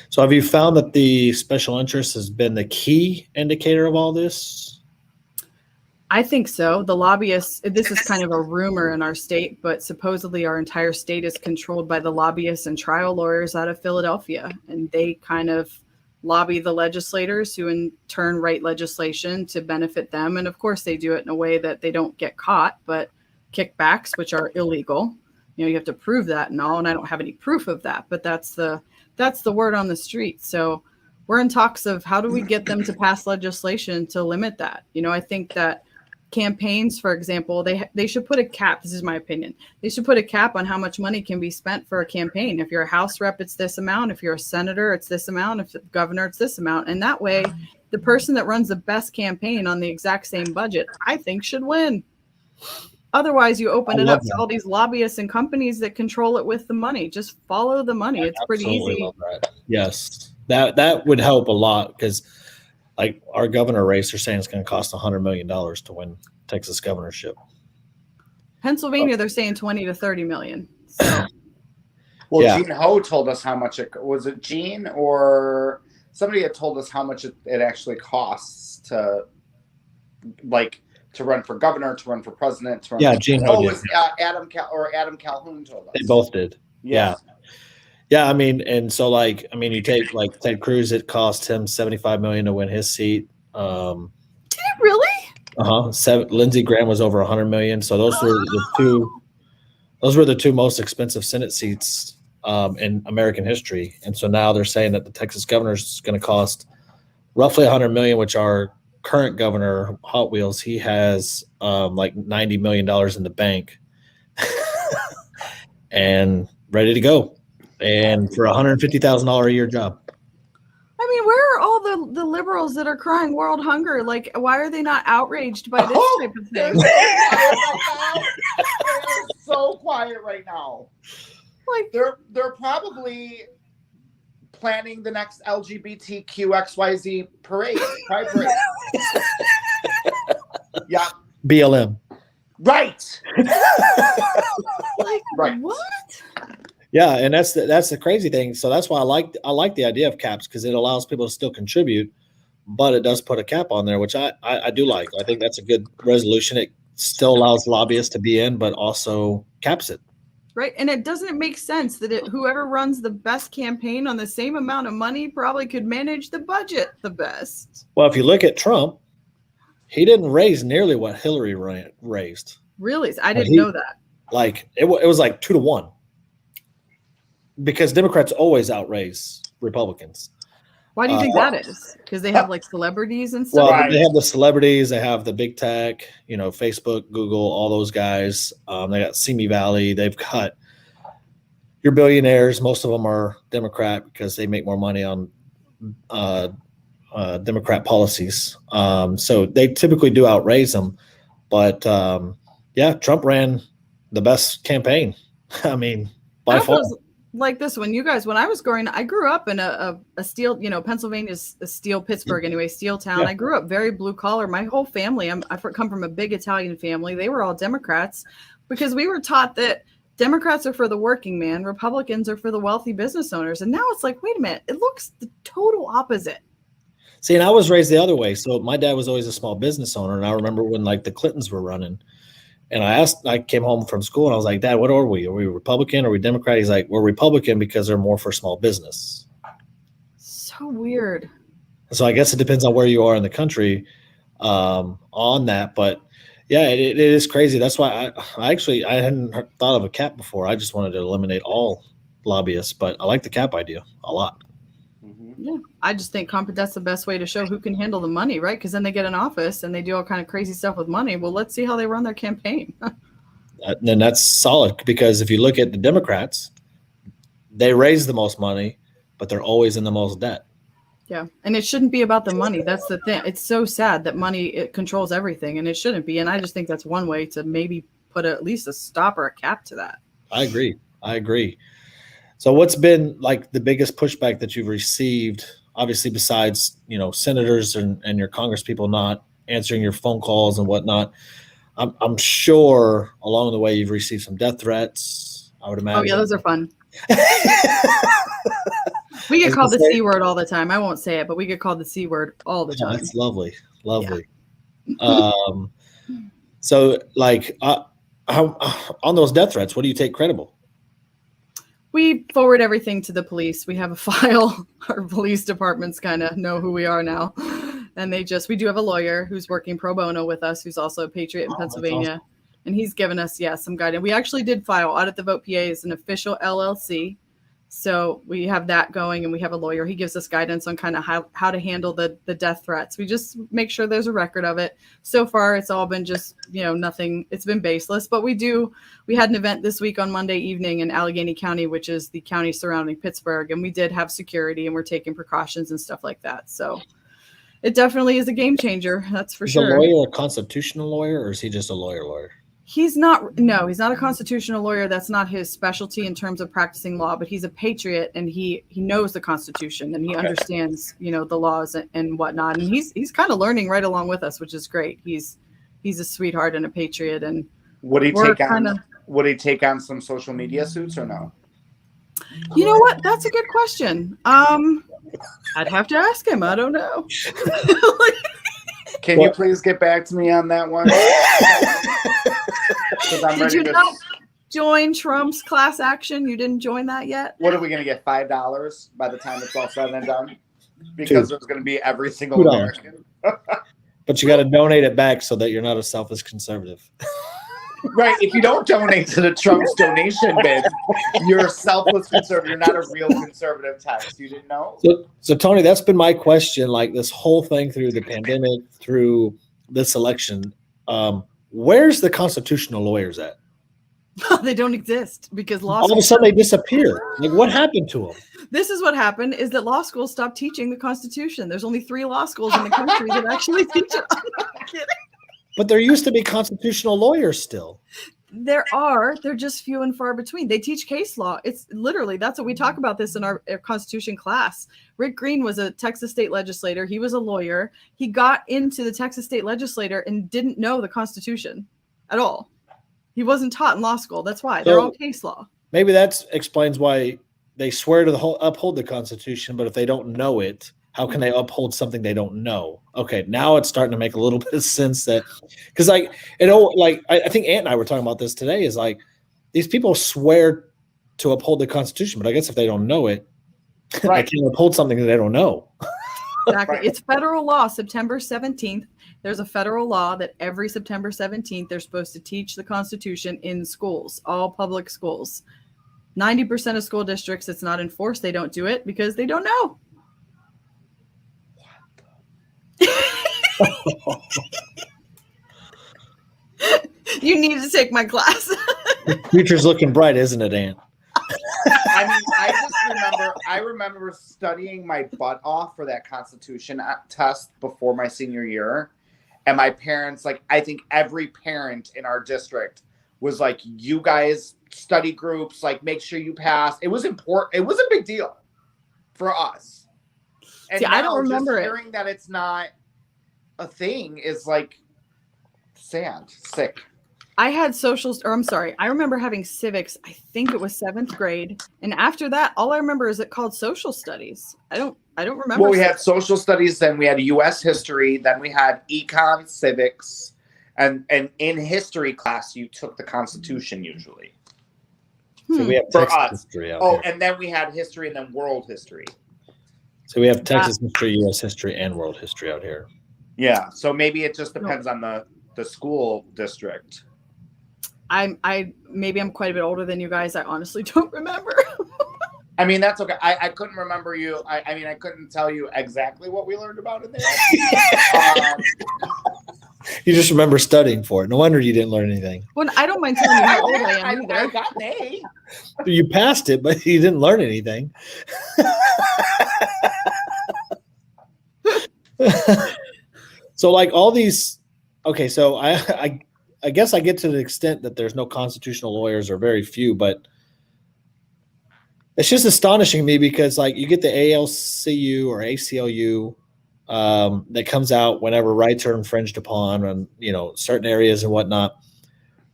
So have you found that the special interest has been the key indicator of all this? I think so. The lobbyists, this is kind of a rumor in our state, but supposedly our entire state is controlled by the lobbyists and trial lawyers out of Philadelphia. And they kind of lobby the legislators who in turn write legislation to benefit them. And of course they do it in a way that they don't get caught, but kickbacks, which are illegal, you have to prove that and all. And I don't have any proof of that, but that's the word on the street. So we're in talks of how do we get them to pass legislation to limit that? I think that campaigns, for example, they should put a cap. This is my opinion. They should put a cap on how much money can be spent for a campaign. If you're a House rep, it's this amount. If you're a senator, it's this amount. If you're the governor, it's this amount. And that way, the person that runs the best campaign on the exact same budget, I think, should win. Otherwise, you open it up to all these lobbyists and companies that control it with the money. Just follow the money. It's pretty easy. Love that. Yes, that would help a lot because, like our governor race, they're saying it's going to cost $100 million to win Texas governorship. Pennsylvania, they're saying 20 to 30 million. So. Well, Yeah. Gene Ho told us how much it was. It Gene or somebody had told us how much it actually costs to run for governor, to run for president. To run Gene Ho it did. was Adam Calhoun told us. They both did. Yes. Yeah, I mean, and so you take like Ted Cruz, it cost him $75 million to win his seat. Did it really? Lindsey Graham was over $100 million. So those were the two most expensive Senate seats in American history. And so now they're saying that the Texas governor is going to cost roughly $100 million, which our current governor, Hot Wheels, he has like $90 million in the bank and ready to go. And for $150,000 a year job. I mean, where are all the liberals that are crying world hunger? Like, why are they not outraged by this type of thing? They're so quiet right now. Like, They're probably planning the next LGBTQXYZ parade. Pride parade. Yeah. BLM. Right. like Right. what? Yeah, and that's the crazy thing. So that's why I like the idea of caps because it allows people to still contribute, but it does put a cap on there, which I do like. I think that's a good resolution. It still allows lobbyists to be in, but also caps it. Right, and it doesn't make sense that whoever runs the best campaign on the same amount of money probably could manage the budget the best. Well, if you look at Trump, he didn't raise nearly what Hillary raised. Really? I didn't know that. Like it was like 2-1. Because Democrats always outraise Republicans. Why do you think that is? Because they have like celebrities and stuff? Well, Right. they have the celebrities, they have the big tech, Facebook, Google, all those guys. They got Simi Valley. They've got your billionaires. Most of them are Democrat because they make more money on Democrat policies. So they typically do outraise them. But Trump ran the best campaign. I mean, by far. Like this one, when I was growing, I grew up in a steel, Pennsylvania's a steel, Pittsburgh anyway, steel town. Yeah. I grew up very blue collar. My whole family, I come from a big Italian family. They were all Democrats because we were taught that Democrats are for the working man, Republicans are for the wealthy business owners. And now it's like, wait a minute, it looks the total opposite. See, and I was raised the other way. So my dad was always a small business owner. And I remember when like the Clintons were running. And I came home from school and I was like, Dad, what are we? Are we Republican? Are we Democrat? He's like, we're Republican because they're more for small business. So weird. So I guess it depends on where you are in the country on that. But yeah, it is crazy. That's why I hadn't thought of a cap before. I just wanted to eliminate all lobbyists, but I like the cap idea a lot. Yeah, I just think that's the best way to show who can handle the money, right? Because then they get in office and they do all kind of crazy stuff with money. Well, let's see how they run their campaign. And that's solid because if you look at the Democrats, they raise the most money, but they're always in the most debt. Yeah, and it shouldn't be about the money. That's the thing. It's so sad that it controls everything, and it shouldn't be. And I just think that's one way to maybe put at least a stop or a cap to that. I agree. So what's been like the biggest pushback that you've received, obviously besides, senators and your congresspeople not answering your phone calls and whatnot? I'm sure along the way you've received some death threats, I would imagine. Oh, yeah, those are fun. We get called the C word all the time. I won't say it, but we get called the C word all the time. That's lovely. Yeah. So like how, on those death threats, what do you take credible? We forward everything to the police. We have a file. Our police departments kind of know who we are now. And we do have a lawyer who's working pro bono with us, who's also a patriot in Pennsylvania. Awesome. And he's given us, some guidance. We actually did file Audit the Vote PA as an official LLC. So we have that going, and we have a lawyer. He gives us guidance on kind of how to handle the death threats. We just make sure there's a record of it. So far, it's all been just, nothing. It's been baseless. But we had an event this week on Monday evening in Allegheny County, which is the county surrounding Pittsburgh. And we did have security, and we're taking precautions and stuff like that. So it definitely is a game changer. That's for sure. Is the lawyer a constitutional lawyer, or is he just a lawyer? He's not a constitutional lawyer. That's not his specialty in terms of practicing law, but he's a patriot, and he knows the Constitution, and he understands, the laws and whatnot. And he's kind of learning right along with us, which is great. He's a sweetheart and a patriot. And would he take on some social media suits or no? You know what? That's a good question. I'd have to ask him. I don't know. Can you please get back to me on that one? Did you not join Trump's class action? You didn't join that yet? What are we going to get, $5 by the time it's all said and done? Because there's going to be every single American. But you got to donate it back so that you're not a selfish conservative. Right. If you don't donate to the Trump's donation bid, you're a selfless conservative. You're not a real conservative text. You didn't know? So Toni, that's been my question. Like this whole thing through the pandemic, through this election, where's the constitutional lawyers at? They don't exist because all of a sudden they disappear. Like what happened to them? This is what happened is that law schools stopped teaching the Constitution. There's only 3 law schools in the country that actually teach it. I'm not kidding. But there used to be constitutional lawyers still. There are. They're just few and far between. They teach case law. It's literally, that's what we talk about this in our Constitution class. Rick Green was a Texas state legislator. He was a lawyer. He got into the Texas state legislature and didn't know the Constitution at all. He wasn't taught in law school. That's why. They're all case law. Maybe that explains why they swear to uphold the Constitution, but if they don't know it, how can they uphold something they don't know? Okay, now it's starting to make a little bit of sense that, because I think Ant and I were talking about this today. Is like these people swear to uphold the Constitution, but I guess if they don't know it, right. They can't uphold something that they don't know. Exactly, right. It's federal law. September 17th, there's a federal law that every September 17th they're supposed to teach the Constitution in schools, all public schools. 90% of school districts, it's not enforced. They don't do it because they don't know. You need to take my class. The future's looking bright, isn't it, Ant? I mean, I remember studying my butt off for that Constitution test before my senior year. And my parents, I think every parent in our district was like, you guys study groups, make sure you pass. It was important. It was a big deal for us. And I don't remember just hearing that it's not a thing is sick. I had I remember having civics. I think it was 7th grade. And after that, all I remember is it called social studies. I don't remember. Well, we had social studies, then we had U.S. history, then we had econ, civics, and in history class, you took the Constitution usually. So we have for us. History out here. And then we had history and then world history. So we have Texas history, U.S. history, and world history out here. Yeah, so maybe it just depends on the school district. Maybe I'm quite a bit older than you guys. I honestly don't remember. I mean, that's okay. I couldn't remember you. I mean, I couldn't tell you exactly what we learned about in there. You just remember studying for it. No wonder you didn't learn anything. Well, I don't mind telling you how old I am either. I got an A. You passed it, but you didn't learn anything. So all these, okay, so I guess I get to the extent that there's no constitutional lawyers or very few, but it's just astonishing me because you get the ALCU or ACLU that comes out whenever rights are infringed upon and, certain areas and whatnot.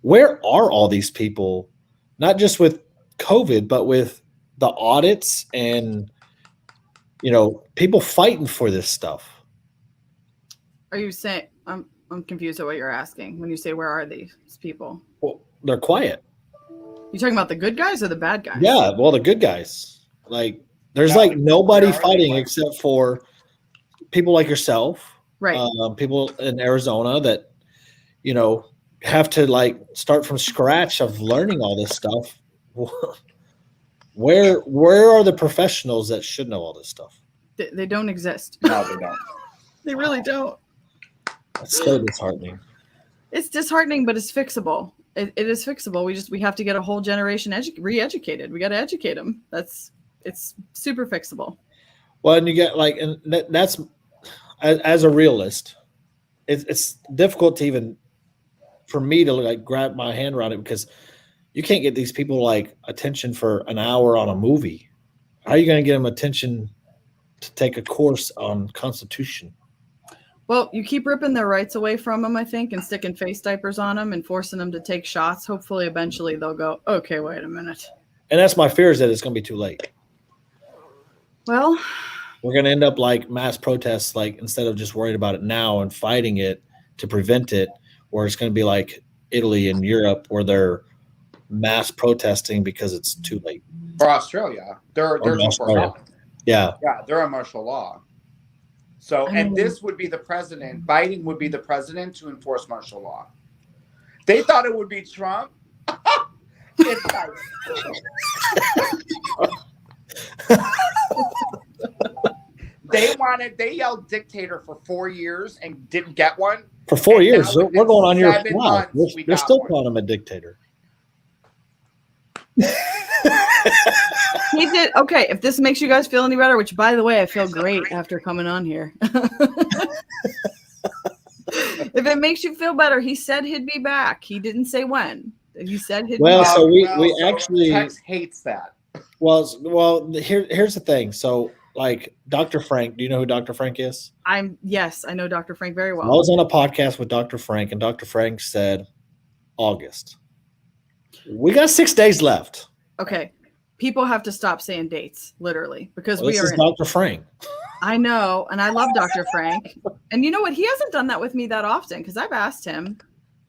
Where are all these people, not just with COVID, but with the audits and, people fighting for this stuff? Are you saying I'm confused at what you're asking when you say where are these people? Well, they're quiet. You talking about the good guys or the bad guys? Yeah, well, the good guys. Like, there's Yeah, like nobody where are they? fighting What? except for people like yourself, Right. people in Arizona that, you know, have to like start from scratch of learning all this stuff. Where are the professionals that should know all this stuff? They don't exist. No, they don't. They really don't. That's so disheartening. It's disheartening, but it's fixable. It is fixable. We have to get a whole generation re-educated. We got to educate them. It's super fixable. Well, and you get like, and that's as a realist, it's difficult to even for me to like grab my hand around it because you can't get these people like attention for an hour on a movie. How are you going to get them attention to take a course on Constitution? Well, you keep ripping their rights away from them, I think, and sticking face diapers on them and forcing them to take shots. Hopefully, eventually they'll go, okay, wait a minute. And that's my fear is that it's going to be too late. Well, we're going to end up like mass protests, like instead of just worried about it now and fighting it to prevent it, where it's going to be like Italy and Europe where they're mass protesting because it's too late. For Australia, they're Australia. Yeah, they're on martial law. So, and this would be the president. Biden would be the president to enforce martial law. They thought it would be Trump. It's Biden. They yelled dictator for 4 years and didn't get one. For 4 years, we're going on your 7 wow. months, They're still calling him a dictator. he did. Okay, if this makes you guys feel any better, which by the way, I feel great after coming on here. If it makes you feel better, he said he'd be back. He didn't say when. He said he'd be back. So we actually Tex hates that. Well, here's the thing. So like Dr. Frank, do you know who Dr. Frank is? Yes, I know Dr. Frank very well. I was on a podcast with Dr. Frank, and Dr. Frank said August. We got 6 days left. Okay. People have to stop saying dates, literally, because This is Dr. Frank. I know, and I love Dr. Frank. And you know what? He hasn't done that with me that often because I've asked him,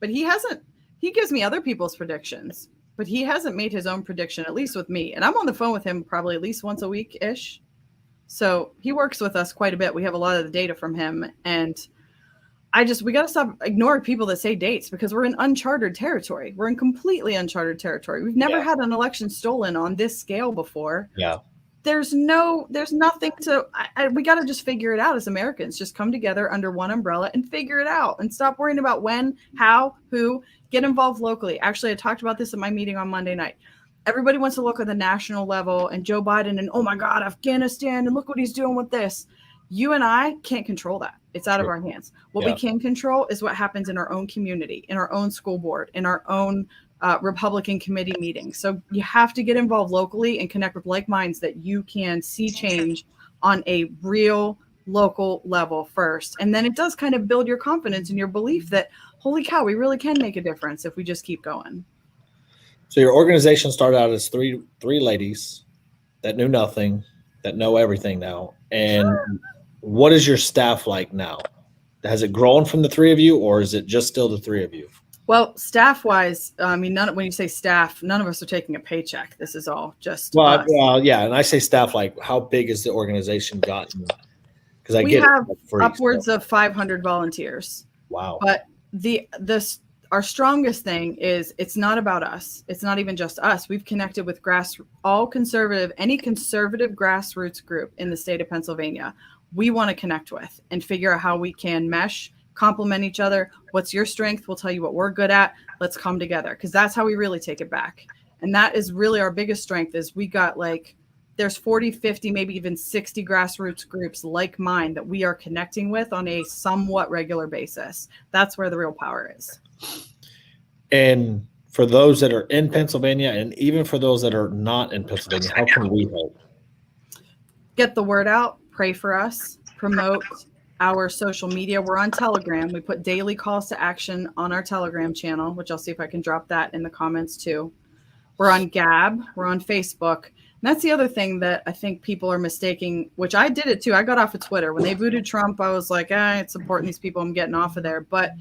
but he hasn't. He gives me other people's predictions, but he hasn't made his own prediction, at least with me. And I'm on the phone with him probably at least once a week-ish. So he works with us quite a bit. We have a lot of the data from him. And we got to stop ignoring people that say dates because we're in uncharted territory. We're in completely uncharted territory. We've never had an election stolen on this scale before. Yeah. There's nothing to, we got to just figure it out as Americans. Just come together under one umbrella and figure it out and stop worrying about when, how, who, get involved locally. Actually, I talked about this at my meeting on Monday night. Everybody wants to look at the national level and Joe Biden and, oh my God, Afghanistan, and look what he's doing with this. You and I can't control that. It's out of our hands. What we can control is what happens in our own community, in our own school board, in our own Republican committee meetings. So you have to get involved locally and connect with like minds that you can see change on a real local level first. And then it does kind of build your confidence and your belief that, holy cow, we really can make a difference if we just keep going. So your organization started out as three ladies that knew nothing, that know everything now. And what is your staff like now? Has it grown from the three of you, or is it just still the three of you? Well, staff-wise, I mean, when you say staff, none of us are taking a paycheck. This is all just us. Well, yeah, and I say staff, like how big is the organization gotten? Because we have upwards of 500 volunteers. Wow. But our strongest thing is it's not about us. It's not even just us. We've connected with any conservative grassroots group in the state of Pennsylvania. We want to connect with and figure out how we can mesh, complement each other. What's your strength? We'll tell you what we're good at. Let's come together, because that's how we really take it back. And that is really our biggest strength is we got there's 40, 50, maybe even 60 grassroots groups like mine that we are connecting with on a somewhat regular basis. That's where the real power is. And for those that are in Pennsylvania, and even for those that are not in Pennsylvania, how can we help? Get the word out, pray for us, promote our social media. We're on Telegram. We put daily calls to action on our Telegram channel, which I'll see if I can drop that in the comments too. We're on Gab. We're on Facebook. And that's the other thing that I think people are mistaking, which I did it too. I got off of Twitter. When they booted Trump, I was like, it's supporting these people. I'm getting off of there. But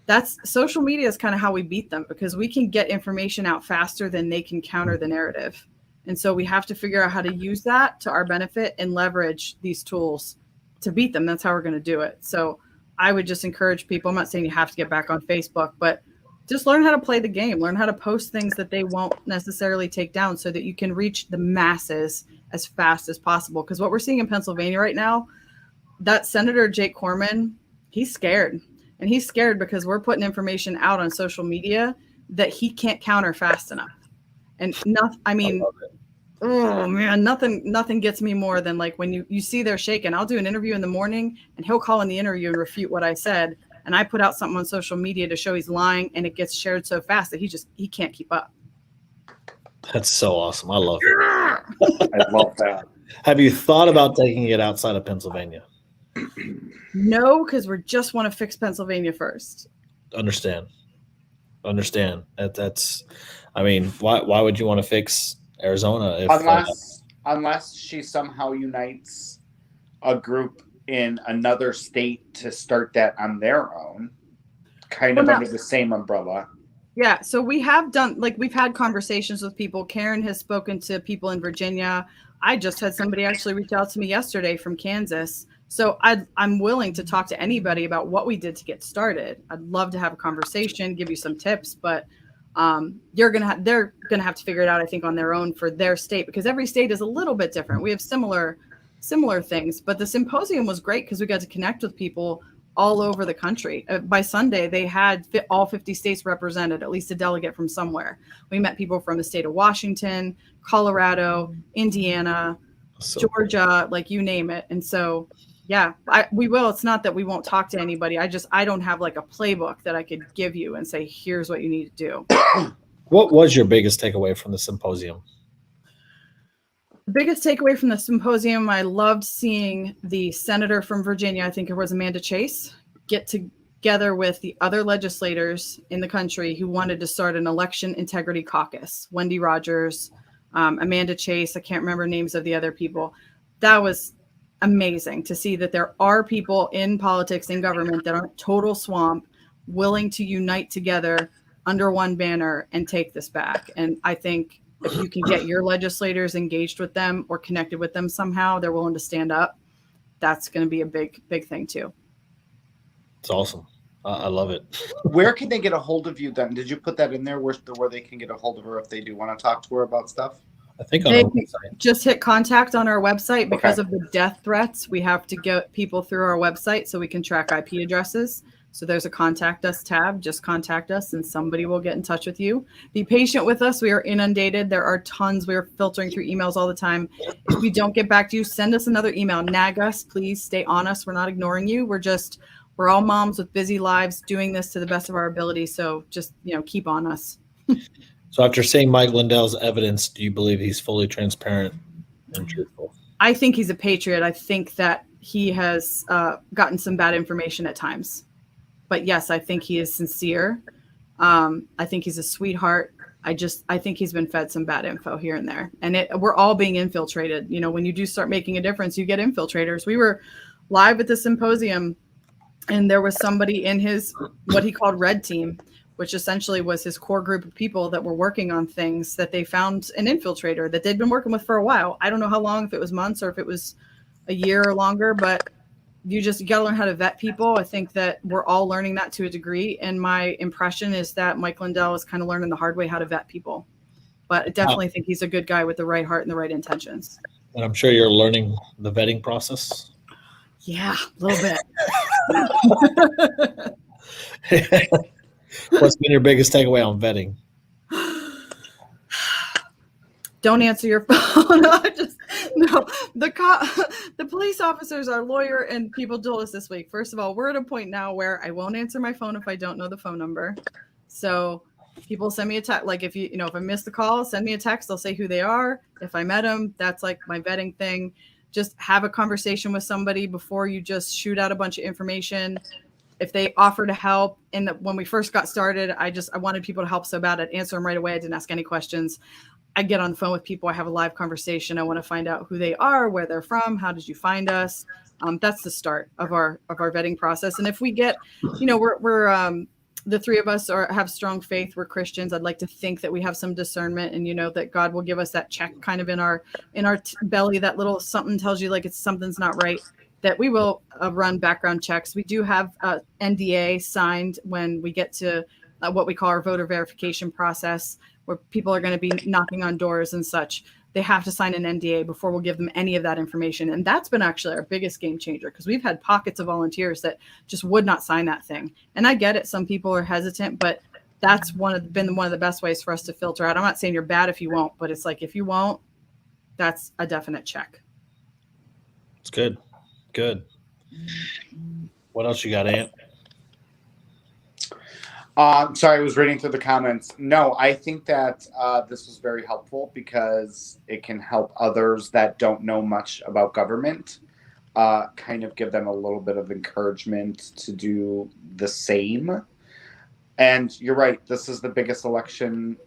that's social media is kind of how we beat them, because we can get information out faster than they can counter the narrative. And so we have to figure out how to use that to our benefit and leverage these tools to beat them. That's how we're going to do it. So I would just encourage people. I'm not saying you have to get back on Facebook, but just learn how to play the game, learn how to post things that they won't necessarily take down so that you can reach the masses as fast as possible. Because what we're seeing in Pennsylvania right now, that Senator Jake Corman, he's scared. And he's scared because we're putting information out on social media that he can't counter fast enough. And nothing, I mean, oh man, nothing gets me more than like when you see they're shaking. I'll do an interview in the morning and he'll call in the interview and refute what I said. And I put out something on social media to show he's lying, and it gets shared so fast that he can't keep up. That's so awesome. I love it. I love that. Have you thought about taking it outside of Pennsylvania? No, because we just want to fix Pennsylvania first. Understand. That's. I mean, why would you want to fix Arizona unless she somehow unites a group in another state to start that on their own, kind of under the same umbrella? Yeah, so we have done, like, we've had conversations with people. Karen has spoken to people in Virginia. I just had somebody actually reach out to me yesterday from Kansas. So I'm willing to talk to anybody about what we did to get started. I'd love to have a conversation, give you some tips, but they're gonna have to figure it out, I think, on their own for their state, because every state is a little bit different. We have similar things, but the symposium was great because we got to connect with people all over the country. By Sunday, they had all 50 states represented, at least a delegate from somewhere. We met people from the state of Washington, Colorado, Indiana, Georgia, like you name it. And so, yeah, we will. It's not that we won't talk to anybody. I don't have like a playbook that I could give you and say, here's what you need to do. What was your biggest takeaway from the symposium? The biggest takeaway from the symposium, I loved seeing the senator from Virginia, I think it was Amanda Chase, get together with the other legislators in the country who wanted to start an election integrity caucus. Wendy Rogers, Amanda Chase, I can't remember names of the other people. That was amazing to see that there are people in politics and government that aren't total swamp, willing to unite together under one banner and take this back. And I think if you can get your legislators engaged with them or connected with them somehow, they're willing to stand up. That's going to be a big thing too. It's awesome. I love it. Where can they get a hold of you then? Did you put that in there where they can get a hold of her if they do want to talk to her about stuff? I think on our website. Just hit contact on our website. Because of the death threats, we have to get people through our website so we can track IP addresses. So there's a contact us tab. Just contact us and somebody will get in touch with you. Be patient with us. We are inundated. There are tons. We are filtering through emails all the time. If we don't get back to you, send us another email. Nag us, please. Stay on us. We're not ignoring you. We're all moms with busy lives doing this to the best of our ability. So just, keep on us. So after seeing Mike Lindell's evidence, do you believe he's fully transparent and truthful? I think he's a patriot. I think that he has gotten some bad information at times. But yes, I think he is sincere. I think he's a sweetheart. I think he's been fed some bad info here and there. And we're all being infiltrated. When you do start making a difference, you get infiltrators. We were live at the symposium, and there was somebody in his, what he called red team, which essentially was his core group of people that were working on things that they found an infiltrator that they'd been working with for a while. I don't know how long, if it was months or if it was a year or longer, but you got to learn how to vet people. I think that we're all learning that to a degree. And my impression is that Mike Lindell is kind of learning the hard way how to vet people. But I definitely think he's a good guy with the right heart and the right intentions. And I'm sure you're learning the vetting process. Yeah, a little bit. What's been your biggest takeaway on vetting? Don't answer your phone. The police officers, our lawyer, and people told us this week. First of all, we're at a point now where I won't answer my phone if I don't know the phone number. So people send me a text. Like if I miss the call, send me a text. They'll say who they are. If I met them, that's like my vetting thing. Just have a conversation with somebody before you just shoot out a bunch of information. If they offer to help, when we first got started, I wanted people to help so bad. I'd answer them right away. I didn't ask any questions. I get on the phone with people. I have a live conversation. I want to find out who they are, where they're from, how did you find us? That's the start of our vetting process. And if we get, we're the three of us have strong faith. We're Christians. I'd like to think that we have some discernment, and that God will give us that check kind of in our belly. That little something tells you like something's not right. That we will run background checks. We do have NDA signed when we get to what we call our voter verification process, where people are going to be knocking on doors and such. They have to sign an NDA before we'll give them any of that information. And that's been actually our biggest game changer, because we've had pockets of volunteers that just would not sign that thing. And I get it. Some people are hesitant, but that's been one of the best ways for us to filter out. I'm not saying you're bad if you won't, but it's like, if you won't, that's a definite check. It's good. Good. What else you got, Ant? Sorry, I was reading through the comments. No, I think that this was very helpful because it can help others that don't know much about government, kind of give them a little bit of encouragement to do the same. And you're right, this is the biggest election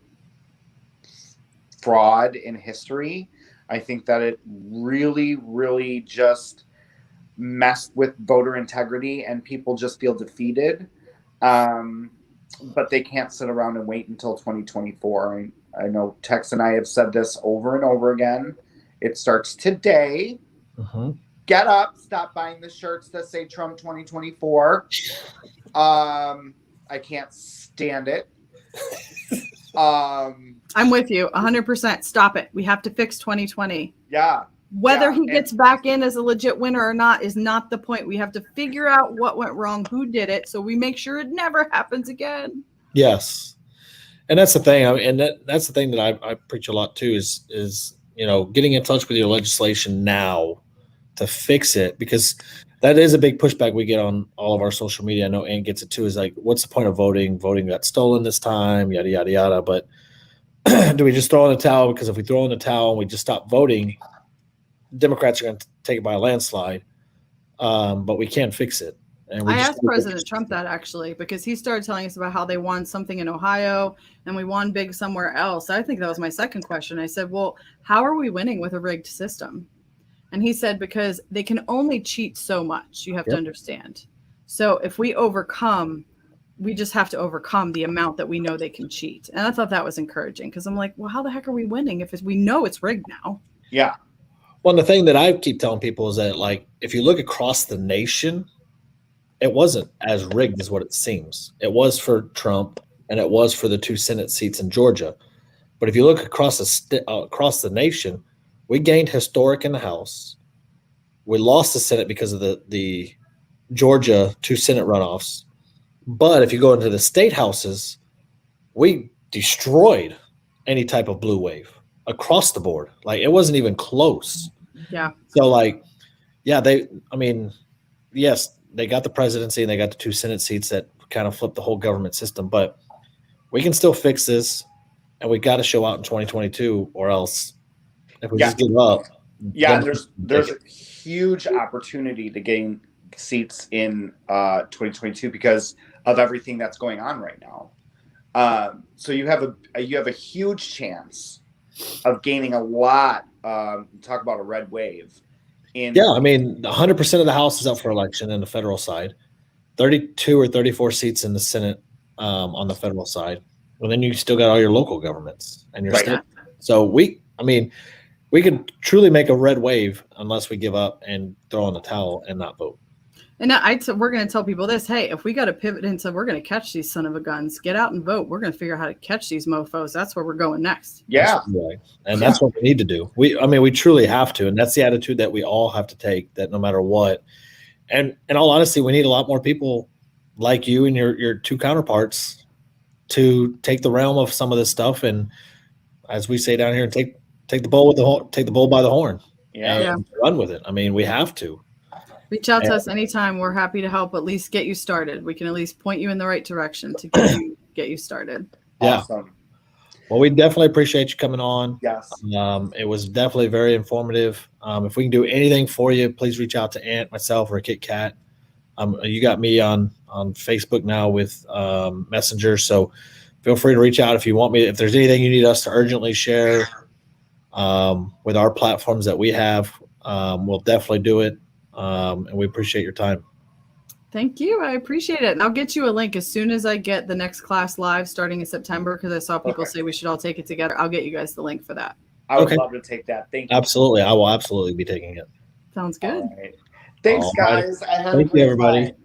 fraud in history. I think that it really, really just messed with voter integrity, and people just feel defeated. But they can't sit around and wait until 2024. I know Tex and I have said this over and over again. It starts today. Mm-hmm. Get up. Stop buying the shirts that say Trump 2024. I can't stand it. I'm with you 100%. Stop it. We have to fix 2020. Yeah. Whether he gets back in as a legit winner or not is not the point. We have to figure out what went wrong, who did it, so we make sure it never happens again. Yes. And that's the thing. And that's the thing that I preach a lot too is getting in touch with your legislation now to fix it, because that is a big pushback we get on all of our social media. I know Ann gets it too, is like, what's the point of voting? Voting got stolen this time, yada, yada, yada. But do we just throw in the towel? Because if we throw in the towel and we just stop voting, Democrats are going to take it by a landslide, but we can't fix it. And I asked President Trump that, actually, because he started telling us about how they won something in Ohio and we won big somewhere else. I think that was my second question. I said, well, how are we winning with a rigged system? And he said, because they can only cheat so much. You have to understand. So if we just have to overcome the amount that we know they can cheat. And I thought that was encouraging, because I'm like, well, how the heck are we winning if we know it's rigged now? Yeah. Well, the thing that I keep telling people is that, like, if you look across the nation, it wasn't as rigged as what it seems. It was for Trump, and it was for the 2 Senate seats in Georgia. But if you look across the nation, we gained historic in the House. We lost the Senate because of the Georgia 2 Senate runoffs. But if you go into the state houses, we destroyed any type of blue wave across the board. Like, it wasn't even close. Yeah. So, yes, they got the presidency and they got the 2 Senate seats that kind of flipped the whole government system, but we can still fix this, and we got to show out in 2022, or else if we just give up. Yeah, there's a huge opportunity to gain seats in 2022 because of everything that's going on right now. So you have a huge chance of gaining a lot. Talk about a red wave. 100% of the House is up for election in the federal side, 32 or 34 seats in the Senate on the federal side. Well, then you still got all your local governments and your state. So we could truly make a red wave unless we give up and throw in the towel and not vote. And we're going to tell people this. Hey, if we got to pivot into, we're going to catch these son of a guns, get out and vote. We're going to figure out how to catch these mofos. That's where we're going next. Yeah. And that's what we need to do. We truly have to. And that's the attitude that we all have to take, that no matter what. And in all honesty, we need a lot more people like you and your 2 counterparts to take the realm of some of this stuff. And as we say down here, take the bull by the horn. And run with it. We have to. Reach out to us anytime. We're happy to help, at least get you started. We can at least point you in the right direction to get you started. Yeah. Awesome. Well, we definitely appreciate you coming on. Yes. It was definitely very informative. If we can do anything for you, please reach out to Ant, myself, or Kit Kat. You got me on Facebook now with Messenger, so feel free to reach out if you want me. If there's anything you need us to urgently share with our platforms that we have, we'll definitely do it. And we appreciate your time. Thank you. I appreciate it. And I'll get you a link as soon as I get the next class live starting in September, because I saw people say we should all take it together. I'll get you guys the link for that. I would Okay. love to take that. Thank you. Absolutely. I will absolutely be taking it. Sounds good. All right. Thanks, All right. guys. I had a Thank you, great everybody. time.